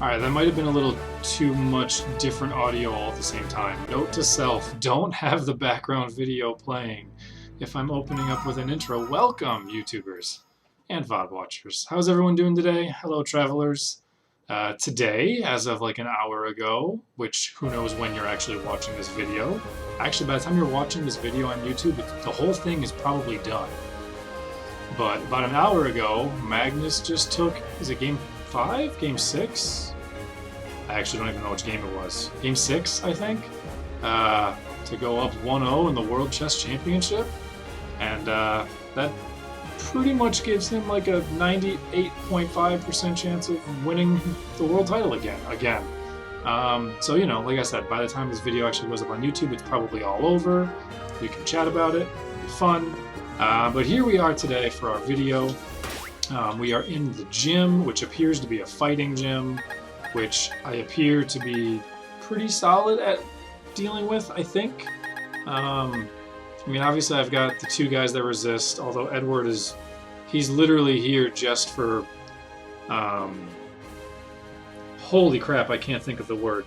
Alright, that might have been a little too much different audio all at the same time. Note to self, don't have the background video playing if I'm opening up with an intro. Welcome, YouTubers and VOD watchers. How's everyone doing today? Hello, travelers. Today, as of like an hour ago, which who knows when you're actually watching this video. Actually, by the time you're watching this video on YouTube, the whole thing is probably done. But about an hour ago, Magnus just took, is it game 5? Game 6? I actually don't even know which game it was. Game 6, I think? To go up 1-0 in the World Chess Championship. And that pretty much gives him like a 98.5% chance of winning the world title again. So, you know, like I said, by the time this video actually goes up on YouTube, it's probably all over. We can chat about it. It'll be fun. But here we are today for our video. We are in the gym, which appears to be a fighting gym, which I appear to be pretty solid at dealing with, I think. I mean, obviously I've got the two guys that resist, although Edward he's literally here just for, holy crap, I can't think of the word.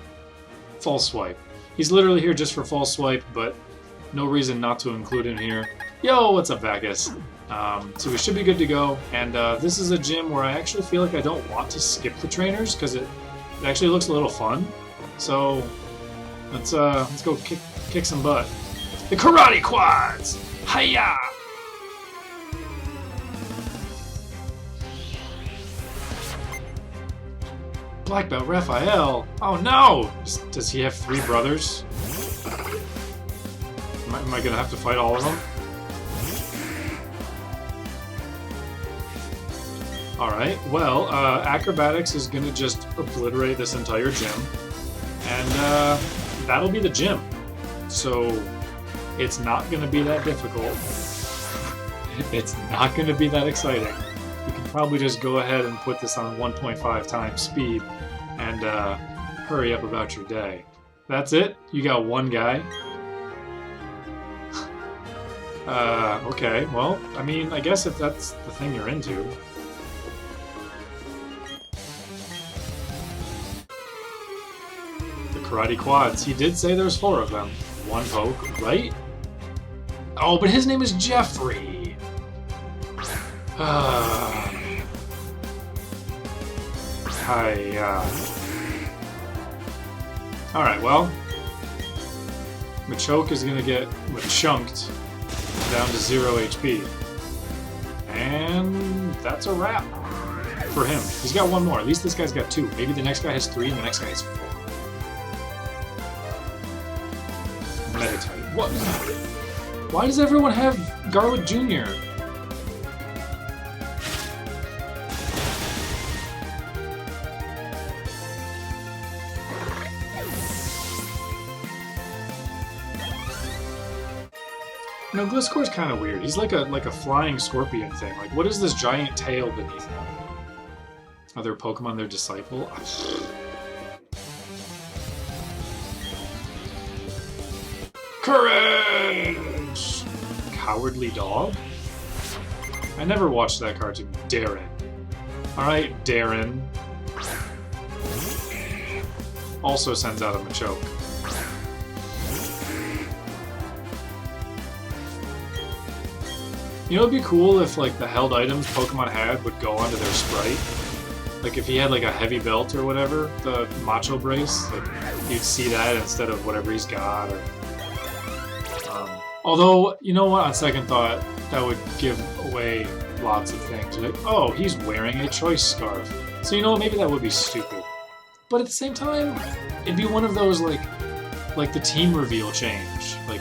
False swipe. He's literally here just for false swipe, but no reason not to include him here. Yo, what's up, Bacchus? So we should be good to go, and this is a gym where I actually feel like I don't want to skip the trainers, because it actually looks a little fun. So let's go kick some butt. The karate quads! Hiya! Black belt Raphael. Oh no! Does he have 3 brothers? Am I gonna have to fight all of them? Alright, well, acrobatics is gonna just obliterate this entire gym. And that'll be the gym. So it's not gonna be that difficult. It's not gonna be that exciting. You can probably just go ahead and put this on 1.5 times speed and hurry up about your day. That's it? You got one guy? Okay, well, I mean, I guess if that's the thing you're into. The karate quads. He did say there's 4 of them. 1 poke, right? Oh, but his name is Jeffrey. Alright, well, Machoke is gonna get machunked down to 0 HP. And that's a wrap for him. He's got 1 more. At least this guy's got 2. Maybe the next guy has 3 and the next guy has 4. Meditate. What? Why does everyone have Garlic Jr.? You know, Gliscor's kind of weird. He's like a flying scorpion thing. Like, what is this giant tail beneath him? Are there Pokemon their disciple? Courage! Cowardly dog? I never watched that cartoon. Darren. Alright, Darren. Also sends out a Machoke. You know, it'd be cool if, like, the held items Pokemon had would go onto their sprite. Like, if he had, like, a heavy belt or whatever, the Macho Brace, like, you'd see that instead of whatever he's got. Or, although, you know what, on second thought, that would give away lots of things. Like, oh, he's wearing a choice scarf. So, you know what, maybe that would be stupid. But at the same time, it'd be one of those, like the team reveal change. Like,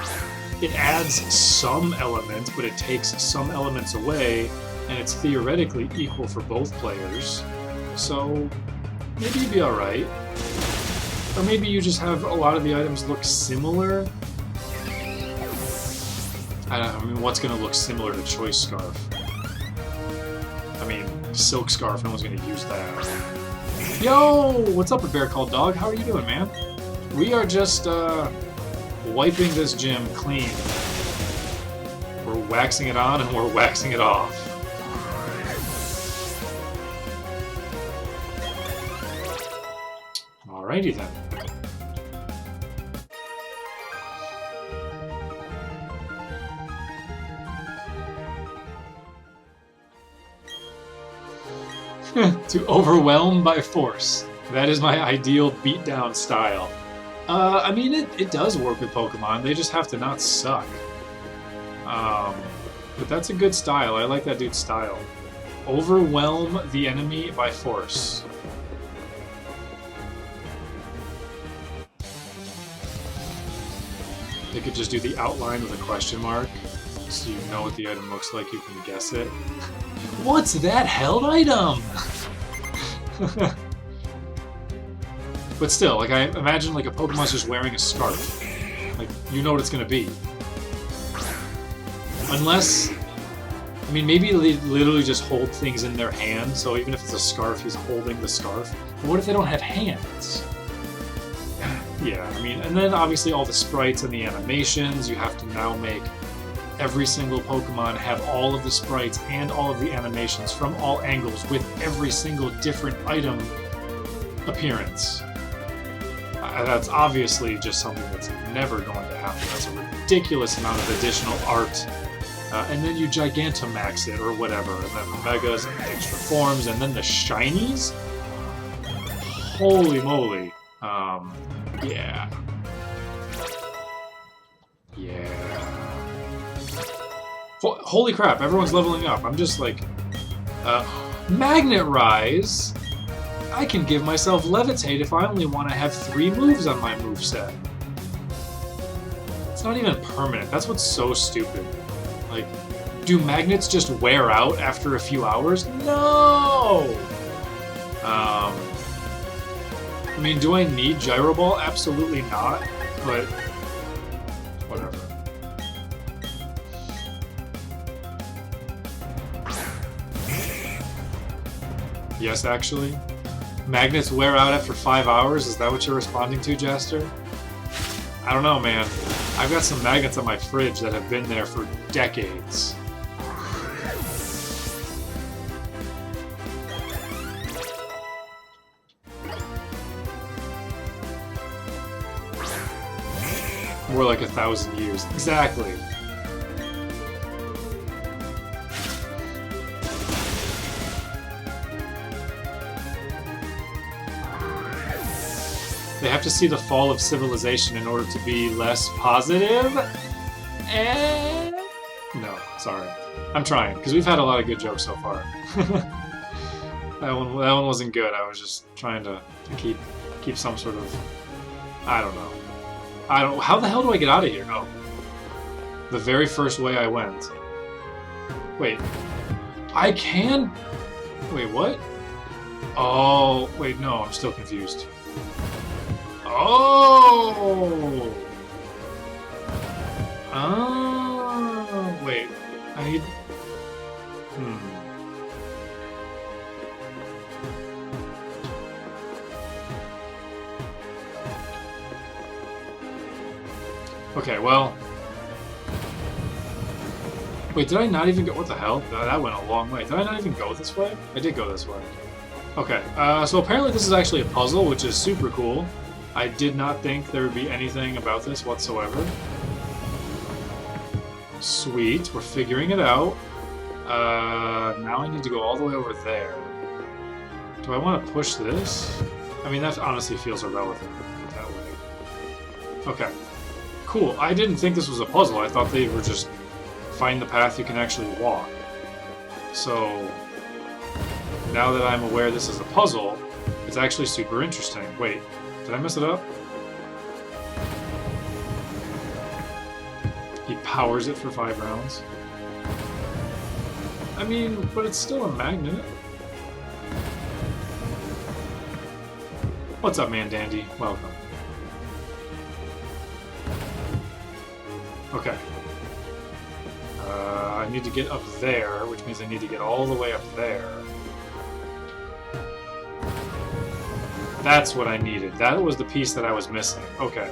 it adds some elements, but it takes some elements away, and it's theoretically equal for both players. So maybe you'd be alright. Or maybe you just have a lot of the items look similar. I don't know, I mean, what's going to look similar to Choice Scarf? I mean, Silk Scarf, no one's going to use that. Yo! What's up, a bear called Dog? How are you doing, man? We are just, wiping this gym clean. We're waxing it on and we're waxing it off. Alrighty then. To overwhelm by force. That is my ideal beatdown style. I mean, it does work with Pokemon. They just have to not suck. But that's a good style. I like that dude's style. Overwhelm the enemy by force. They could just do the outline with a question mark, so you know what the item looks like, you can guess it. What's that held item? But still, like, I imagine like a Pokemon's just wearing a scarf. Like, you know what it's gonna be. Unless, I mean, maybe they literally just hold things in their hand, so even if it's a scarf, he's holding the scarf. But what if they don't have hands? Yeah, I mean, and then obviously all the sprites and the animations, you have to now make every single Pokemon have all of the sprites and all of the animations from all angles with every single different item appearance. That's obviously just something that's never going to happen. That's a ridiculous amount of additional art. And then you Gigantamax it or whatever, and then the Megas and the extra forms, and then the Shinies? Holy moly. Yeah. Yeah. Holy crap, everyone's leveling up. I'm just like... Magnet Rise? I can give myself Levitate if I only want to have 3 moves on my moveset. It's not even permanent. That's what's so stupid. Like, do magnets just wear out after a few hours? No! I mean, do I need Gyro Ball? Absolutely not, but whatever. Yes, actually. Magnets wear out after 5 hours? Is that what you're responding to, Jaster? I don't know, man. I've got some magnets on my fridge that have been there for decades. More like 1,000 years. Exactly. They have to see the fall of civilization in order to be less positive? No, sorry. I'm trying, because we've had a lot of good jokes so far. That one wasn't good. I was just trying to keep some sort of... I don't know. How the hell do I get out of here? Oh. The very first way I went. Wait. I can... Wait, what? Oh, wait, no, I'm still confused. Oh! Oh, wait. I need... Okay, well... Wait, did I not even go... What the hell? That went a long way. Did I not even go this way? I did go this way. Okay, so apparently this is actually a puzzle, which is super cool. I did not think there would be anything about this whatsoever. Sweet, we're figuring it out. Now I need to go all the way over there. Do I want to push this? I mean, that honestly feels irrelevant that way. Okay. Cool. I didn't think this was a puzzle. I thought they were just find the path you can actually walk. So, now that I'm aware this is a puzzle, it's actually super interesting. Wait, did I mess it up? He powers it for 5 rounds. I mean, but it's still a magnet. What's up, man dandy? Welcome. Okay. I need to get up there, which means I need to get all the way up there. That's what I needed. That was the piece that I was missing. Okay.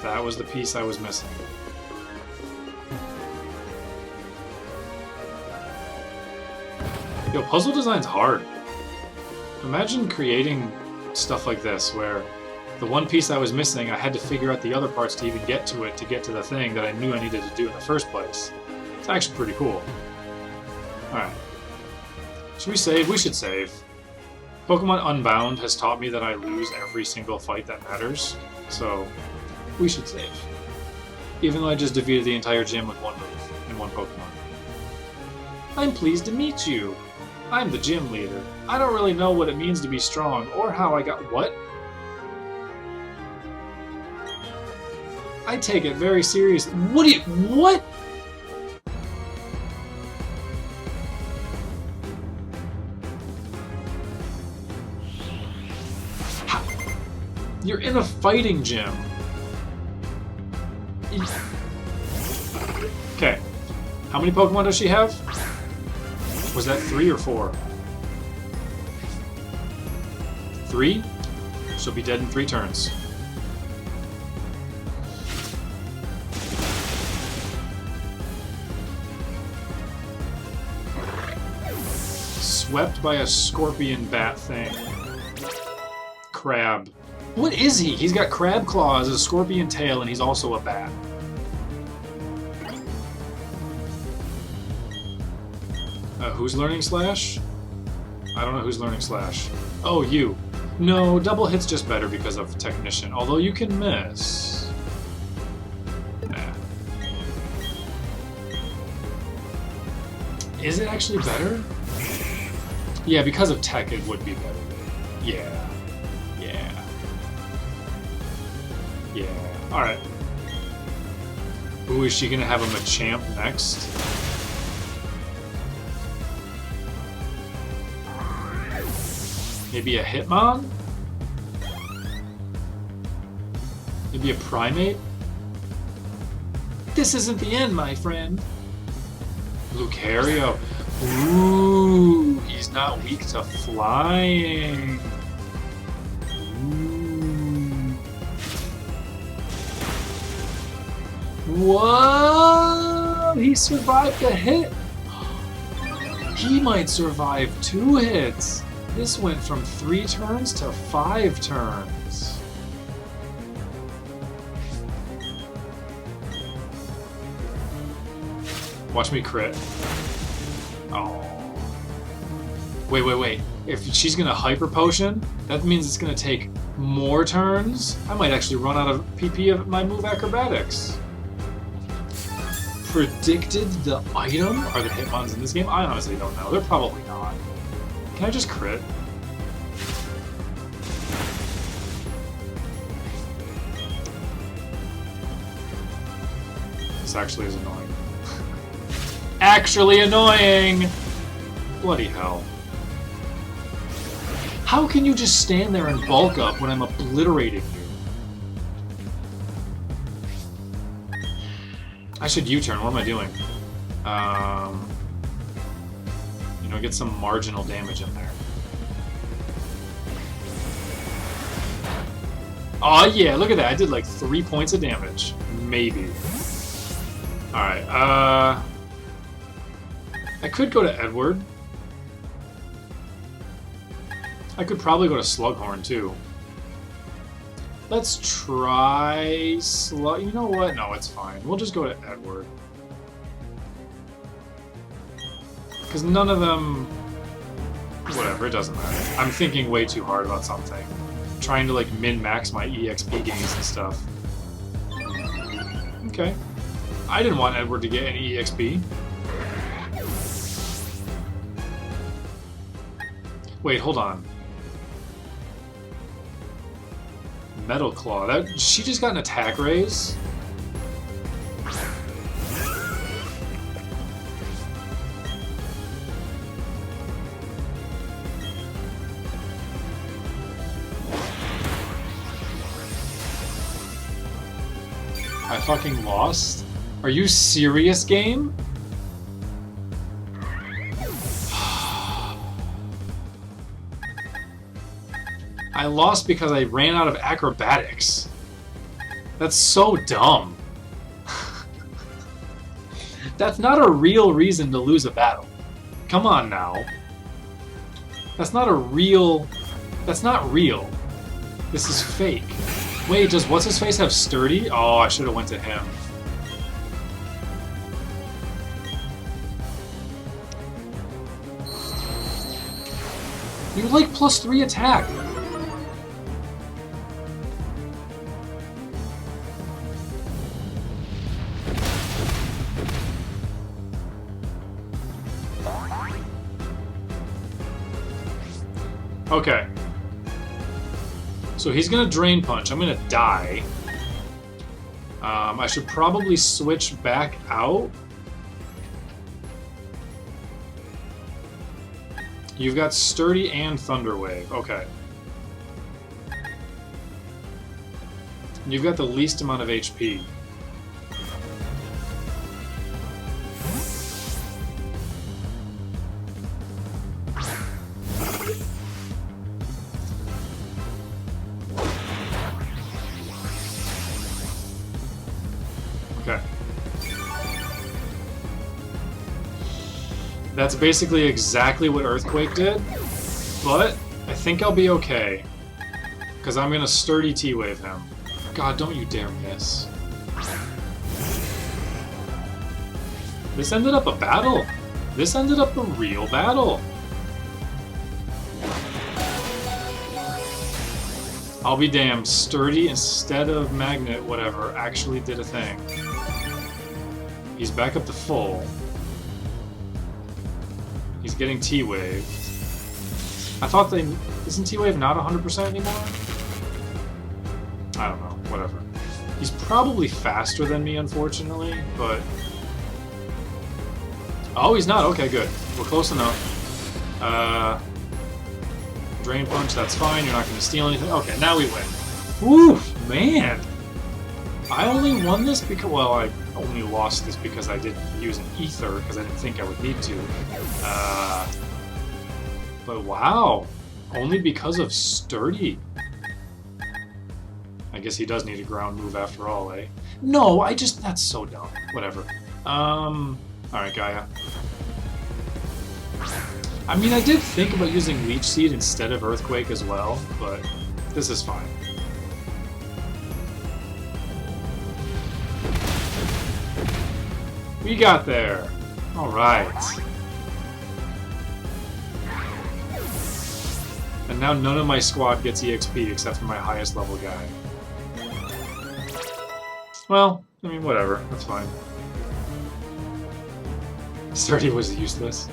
That was the piece I was missing. Yo, puzzle design's hard. Imagine creating stuff like this, where the one piece I was missing, I had to figure out the other parts to even get to it, to get to the thing that I knew I needed to do in the first place. It's actually pretty cool. Alright. Should we save? We should save. Pokemon Unbound has taught me that I lose every single fight that matters, so we should save. Even though I just defeated the entire gym with one move and one Pokemon. I'm pleased to meet you. I'm the gym leader. I don't really know what it means to be strong, or how I got... What? I take it very serious. What do you... What? How? You're in a fighting gym. Okay. How many Pokemon does she have? Was that 3 or 4? 3? She'll be dead in 3 turns. Swept by a scorpion bat thing. Crab. What is he? He's got crab claws, a scorpion tail, and he's also a bat. Who's learning Slash? I don't know who's learning Slash. Oh, you. No, double hit's just better because of Technician, although you can miss. Nah. Is it actually better? Yeah, because of Tech it would be better. Yeah. Yeah. Yeah. Alright. Ooh, is she gonna have a Machamp next? Maybe a Hitmon? Maybe a Primate? This isn't the end, my friend. Lucario. Ooh, he's not weak to flying. Ooh. Whoa! He survived a hit. He might survive 2 hits. This went from 3 turns to 5 turns. Watch me crit. Oh. Wait. If she's gonna Hyper Potion, that means it's gonna take more turns? I might actually run out of PP of my move Acrobatics. Predicted the item? Are the Hitmons in this game? I honestly don't know. They're probably not. Can I just crit? This actually is annoying. Actually annoying! Bloody hell. How can you just stand there and bulk up when I'm obliterating you? I should U-turn. What am I doing? You know, get some marginal damage in there. Oh yeah, look at that. I did like 3 points of damage. Maybe. Alright, I could go to Edward. I could probably go to Slughorn too. Let's try Slug... You know what? No, it's fine. We'll just go to Edward. Because none of them... Whatever, it doesn't matter. I'm thinking way too hard about something. I'm trying to, like, min-max my EXP gains and stuff. Okay. I didn't want Edward to get any EXP. Wait, hold on. Metal Claw. That... She just got an attack raise? I fucking lost? Are you serious, game? I lost because I ran out of acrobatics. That's so dumb. That's not a real reason to lose a battle. Come on now. That's not a real... That's not real. This is fake. Wait, does what's-his-face have sturdy? Oh, I should have went to him. You're like +3 attack. Okay. So he's gonna Drain Punch. I'm gonna die. I should probably switch back out. You've got Sturdy and Thunder Wave. Okay. You've got the least amount of HP. Okay. That's basically exactly what Earthquake did, but I think I'll be okay. Because I'm going to Sturdy T-Wave him. God, don't you dare miss. This ended up a battle. This ended up a real battle. I'll be damned. Sturdy instead of Magnet, whatever, actually did a thing. He's back up to full. He's getting T-Waved. I thought they... Isn't T-Wave not 100% anymore? I don't know. Whatever. He's probably faster than me, unfortunately, but... Oh, he's not? Okay, good. We're close enough. Drain Punch, that's fine. You're not going to steal anything. Okay, now we win. Oof, man! I only won this because... Well, I only lost this because I didn't use an Ether, because I didn't think I would need to. But wow! Only because of Sturdy. I guess he does need a ground move after all, eh? No, I just... That's so dumb. Whatever. Alright, Gaia. I mean, I did think about using Leech Seed instead of Earthquake as well, but this is fine. We got there! Alright. And now none of my squad gets EXP except for my highest level guy. Well, I mean, whatever. That's fine. Sturdy was useless.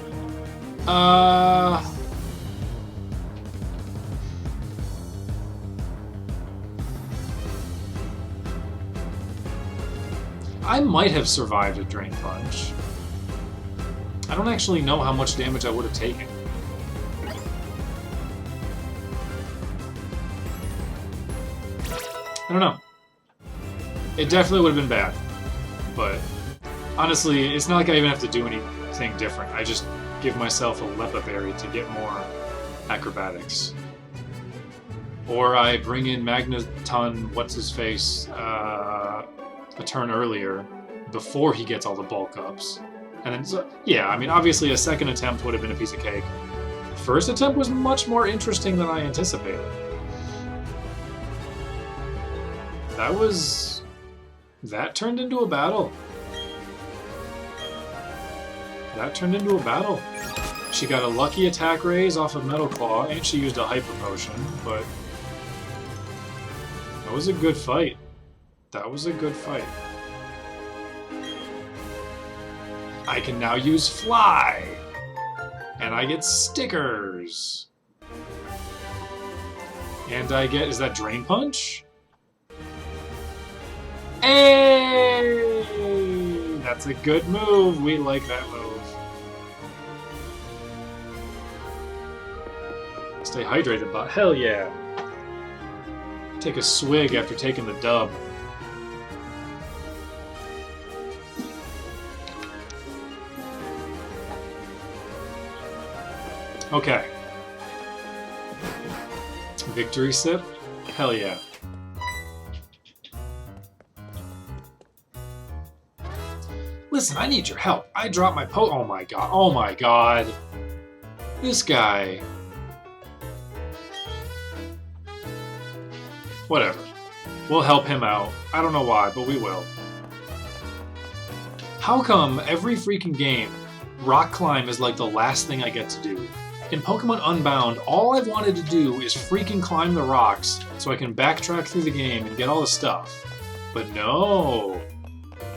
I might have survived a Drain Punch. I don't actually know how much damage I would have taken. I don't know. It definitely would have been bad. But honestly, it's not like I even have to do anything different. I just give myself a Lepa Berry to get more acrobatics. Or I bring in Magneton, what's-his-face, a turn earlier, before he gets all the bulk ups. And then, so, yeah, I mean, obviously a second attempt would have been a piece of cake. The first attempt was much more interesting than I anticipated. That turned into a battle. That turned into a battle. She got a lucky attack raise off of Metal Claw, and she used a Hyper Potion, but that was a good fight. That was a good fight. I can now use Fly! And I get stickers! And I get... Is that Drain Punch? Hey! That's a good move. We like that move. Stay hydrated, but hell yeah. Take a swig after taking the dub. Okay. Victory sip? Hell yeah. Listen, I need your help. I dropped my oh my god. Oh my god. This guy. Whatever. We'll help him out. I don't know why, but we will. How come every freaking game, rock climb is like the last thing I get to do? In Pokemon Unbound, all I've wanted to do is freaking climb the rocks so I can backtrack through the game and get all the stuff. But no!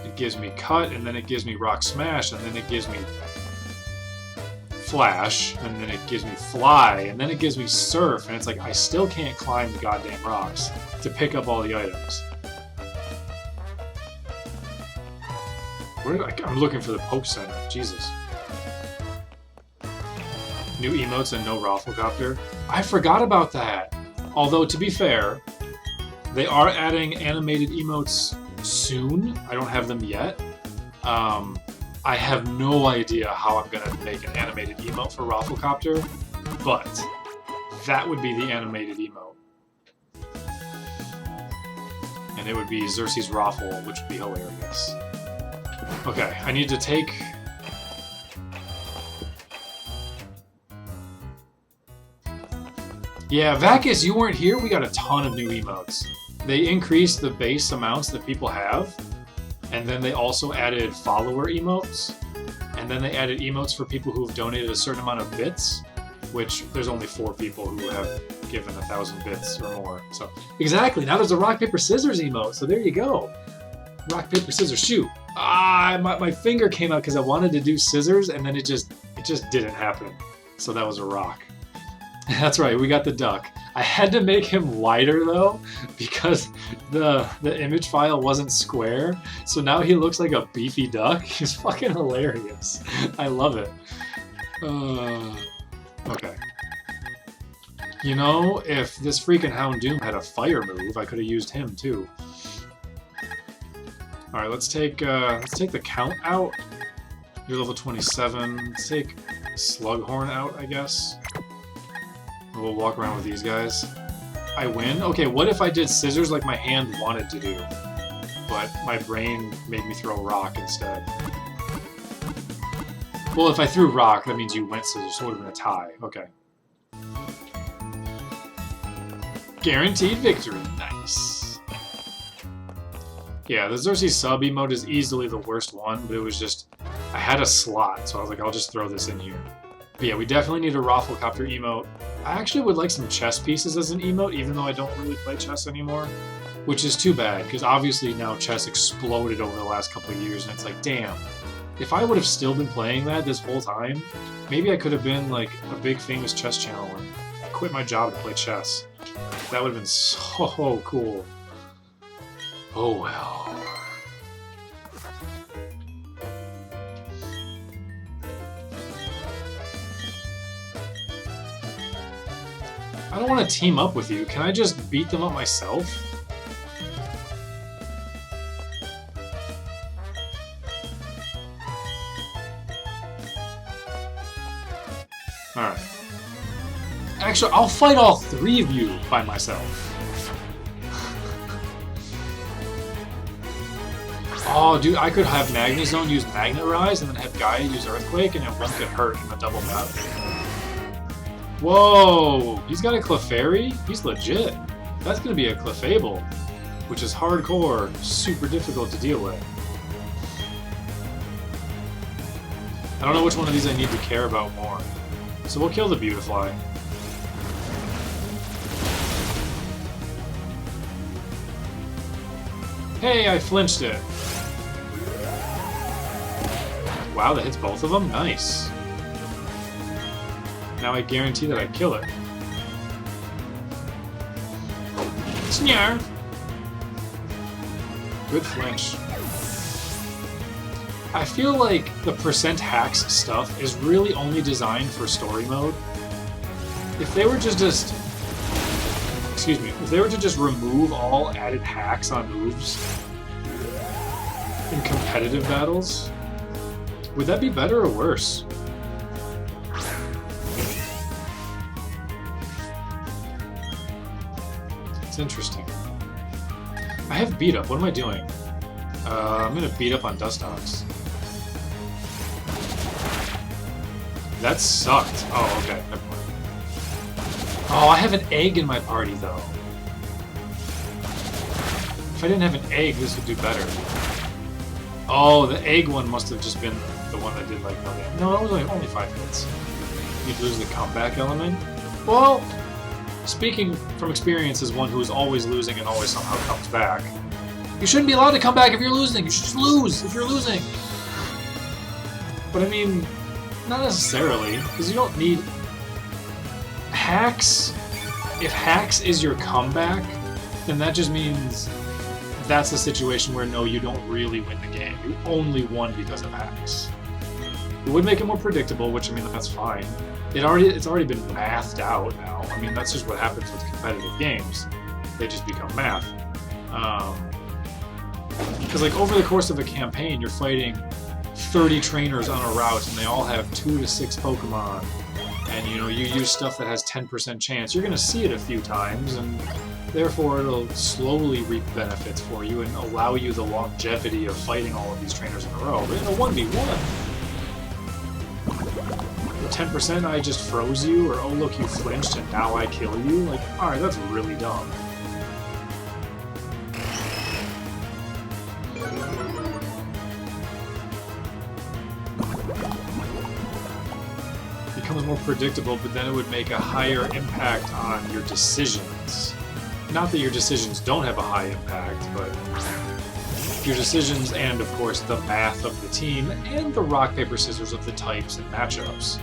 It gives me Cut, and then it gives me Rock Smash, and then it gives me Flash, and then it gives me Fly, and then it gives me Surf, and it's like I still can't climb the goddamn rocks to pick up all the items. I'm looking for the Poke Center. Jesus. New emotes and no Rafflecopter. I forgot about that. Although, to be fair, they are adding animated emotes soon. I don't have them yet. I have no idea how I'm going to make an animated emote for Rafflecopter, but that would be the animated emote. And it would be Xerxes Raffle, which would be hilarious. Okay, I need to take... Yeah, Vacus, you weren't here. We got a ton of new emotes. They increased the base amounts that people have, and then they also added follower emotes, and then they added emotes for people who have donated a certain amount of bits, which there's only 4 people who have given 1,000 bits or more. So exactly, now there's a rock, paper, scissors emote, so there you go. Rock, paper, scissors, shoot. Ah, my finger came out because I wanted to do scissors, and then it just didn't happen. So that was a rock. That's right, we got the duck. I had to make him wider though, because the image file wasn't square, so now he looks like a beefy duck. He's fucking hilarious. I love it. Okay. You know, if this freaking Houndoom had a fire move, I could have used him too. Alright, let's take the Count out. You're level 27. Let's take Slughorn out, I guess. We'll walk around with these guys. I win? Okay, what if I did scissors like my hand wanted to do, but my brain made me throw rock instead? Well, if I threw rock, that means you went scissors, so it would have been a tie. Okay. Guaranteed victory. Nice. Yeah, the Xerxes sub emote is easily the worst one, but it was just... I had a slot, so I was like, I'll just throw this in here. But yeah, we definitely need a Rafflecopter emote. I actually would like some chess pieces as an emote, even though I don't really play chess anymore. Which is too bad, because obviously now chess exploded over the last couple of years, and it's like, damn. If I would have still been playing that this whole time, maybe I could have been like a big famous chess channel and quit my job to play chess. That would have been so cool. Oh well. I don't want to team up with you. Can I just beat them up myself? Alright. Actually, I'll fight all 3 of you by myself. Oh, dude, I could have Magnezone use Magnet Rise and then have Gaia use Earthquake and it won't get hurt in the double battle. Whoa! He's got a Clefairy? He's legit. That's gonna be a Clefable, which is hardcore, super difficult to deal with. I don't know which one of these I need to care about more. So we'll kill the Beautifly. Hey, I flinched it. Wow, that hits both of them? Nice. Now I guarantee that I kill it. Snyar! Good flinch. I feel like the percent hacks stuff is really only designed for story mode. If they were just excuse me, if they were to just remove all added hacks on moves in competitive battles, would that be better or worse? It's interesting. I have beat up. What am I doing? I'm gonna beat up on Dustox. That sucked. Oh, okay. Never mind. Oh, I have an egg in my party, though. If I didn't have an egg, this would do better. Oh, the egg one must have just been the one that did like no damage. No, it was only 5 hits. You'd lose the comeback element. Well, speaking from experience as one who is always losing and always somehow comes back, you shouldn't be allowed to come back if you're losing. You should just lose if you're losing. But I mean, not necessarily, because you don't need hacks. If hacks is your comeback, then that just means that's a situation where no, you don't really win the game. You only won because of hacks. It would make it more predictable, which I mean that's fine. It's already been mathed out now. I mean that's just what happens with competitive games. They just become math. Because like over the course of a campaign, you're fighting 30 trainers on a route, and they all have 2 to 6 Pokemon. And you know you use stuff that has 10% chance. You're gonna see it a few times, and therefore it'll slowly reap benefits for you and allow you the longevity of fighting all of these trainers in a row. But in a 1v1, 10% I just froze you, or oh look you flinched and now I kill you. Like, alright, that's really dumb. Becomes more predictable, but then it would make a higher impact on your decisions. Not that your decisions don't have a high impact, but your decisions and, of course, the math of the team and the rock, paper, scissors of the types and matchups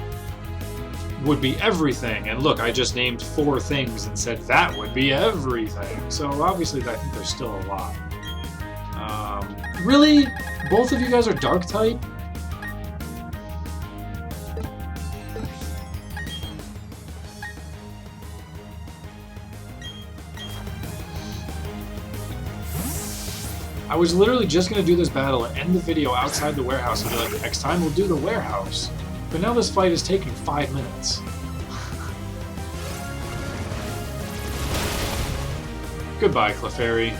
would be everything. And look, I just named 4 things and said that would be everything. So obviously I think there's still a lot. Really? Both of you guys are dark type? I was literally just going to do this battle and end the video outside the warehouse and be like, next time we'll do the warehouse. But now this fight is taking 5 minutes. Goodbye, Clefairy.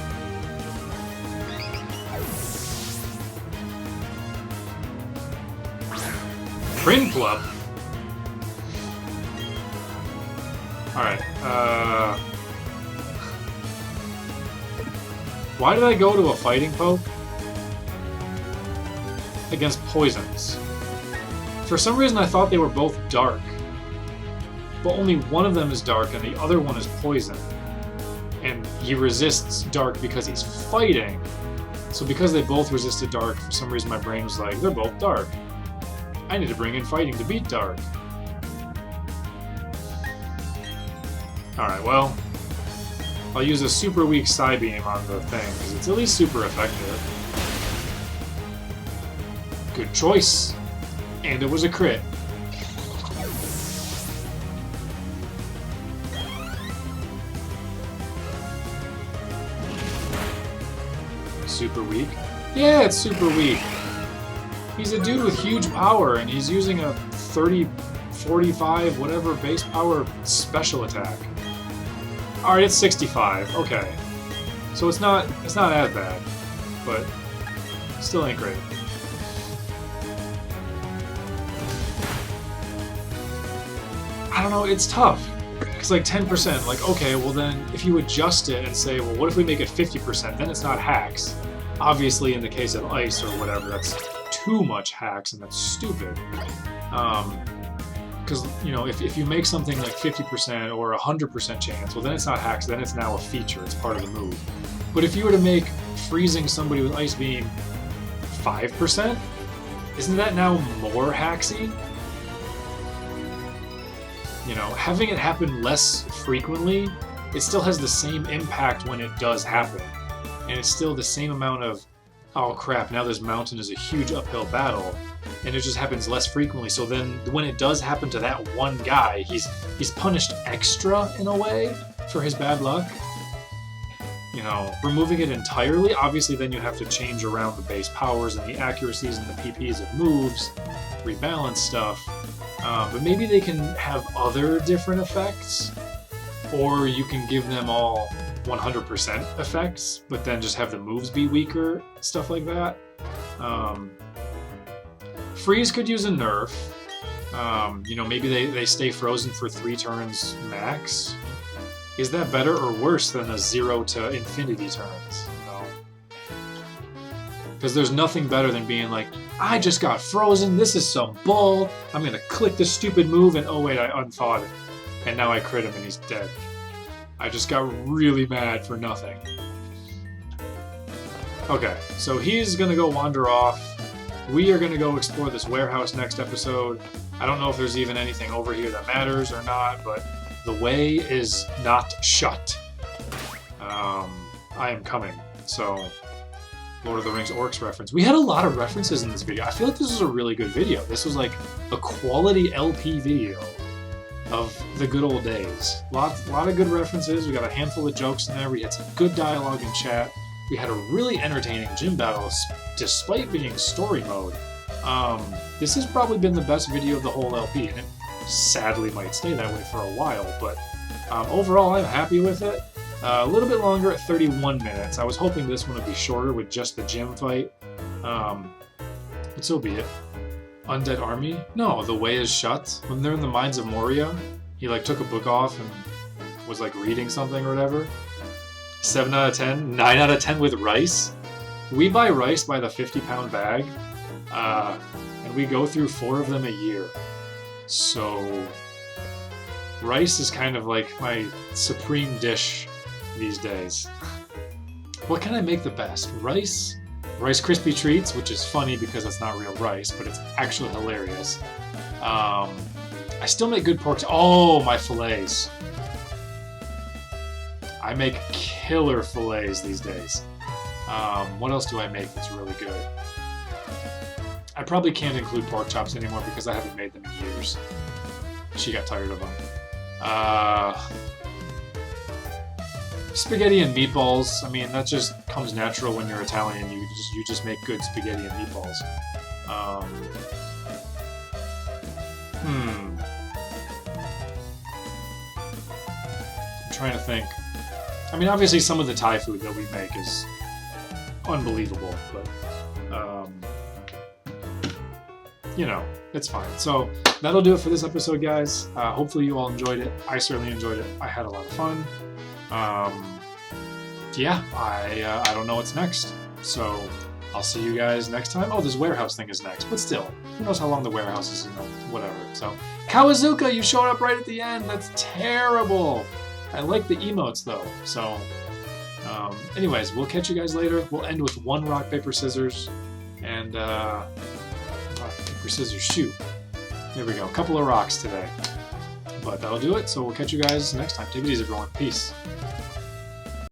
Prinplup? Alright, why did I go to a fighting poke? Against poisons. For some reason I thought they were both dark. But only one of them is dark and the other one is poison. And he resists dark because he's fighting. So because they both resisted dark, for some reason my brain was like, they're both dark. I need to bring in fighting to beat dark. Alright, well, I'll use a super weak Psybeam on the thing, because it's at least super effective. Good choice. And it was a crit. Super weak? Yeah, it's super weak. He's a dude with huge power, and he's using a 30, 45, whatever base power special attack. Alright, it's 65. Okay. So it's not as bad, but still ain't great. I don't know, it's tough. It's like 10%, like, okay, well then, if you adjust it and say, well, what if we make it 50%, then it's not hacks. Obviously, in the case of ice or whatever, that's too much hacks, and that's stupid. Because, you know, if you make something like 50% or 100% chance, well then it's not hacks, then it's now a feature, it's part of the move. But if you were to make freezing somebody with Ice Beam 5%, isn't that now more hacksy? You know, having it happen less frequently, it still has the same impact when it does happen. And it's still the same amount of, oh crap, now this mountain is a huge uphill battle, and it just happens less frequently. So then when it does happen to that one guy, he's punished extra in a way for his bad luck. You know, removing it entirely, obviously then you have to change around the base powers and the accuracies and the PPs of moves, rebalance stuff. But maybe they can have other different effects, or you can give them all 100% effects, but then just have the moves be weaker, stuff like that. Freeze could use a nerf. You know, maybe they stay frozen for 3 turns max. Is that better or worse than a 0 to infinity turns? You know? Because there's nothing better than being like, I just got frozen, this is some bull, I'm gonna click this stupid move and oh wait, I unthawed it. And now I crit him and he's dead. I just got really mad for nothing. Okay, so he's gonna go wander off. We are gonna go explore this warehouse next episode. I don't know if there's even anything over here that matters or not, but the way is not shut. I am coming, so... Lord of the Rings Orcs reference. We had a lot of references in this video. I feel like this was a really good video. This was like a quality LP video of the good old days. A lot of good references. We got a handful of jokes in there. We had some good dialogue in chat. We had a really entertaining gym battle despite being story mode. This has probably been the best video of the whole LP, and it sadly might stay that way for a while, but overall I'm happy with it. A little bit longer at 31 minutes. I was hoping this one would be shorter with just the gym fight. But so be it. Undead Army? No, the way is shut. When they're in the Mines of Moria, he like took a book off and was like reading something or whatever. 7 out of 10? 9 out of 10 with rice? We buy rice by the 50-pound bag. And we go through 4 of them a year. So... rice is kind of like my supreme dish these days. What can I make the best? Rice Krispie treats, which is funny because it's not real rice, but it's actually hilarious. I still make good pork. Oh, my fillets. I make killer fillets these days. What else do I make that's really good? I probably can't include pork chops anymore because I haven't made them in years. She got tired of them. Spaghetti and meatballs. I mean, that just comes natural when you're Italian. You just make good spaghetti and meatballs. I'm trying to think. I mean, obviously some of the Thai food that we make is unbelievable, but you know, it's fine. So that'll do it for this episode, guys. Hopefully you all enjoyed it. I certainly enjoyed it. I had a lot of fun. Yeah, I don't know what's next, so I'll see you guys next time. Oh, this warehouse thing is next, but still, who knows how long the warehouse is, you know, whatever. So, Kawazuka, you showed up right at the end. That's terrible. I like the emotes, though. So, anyways, we'll catch you guys later. We'll end with 1 rock, paper, scissors, and rock, paper, scissors, shoot. There we go. A couple of rocks today. But that'll do it, so we'll catch you guys next time. Take it easy, everyone. Peace.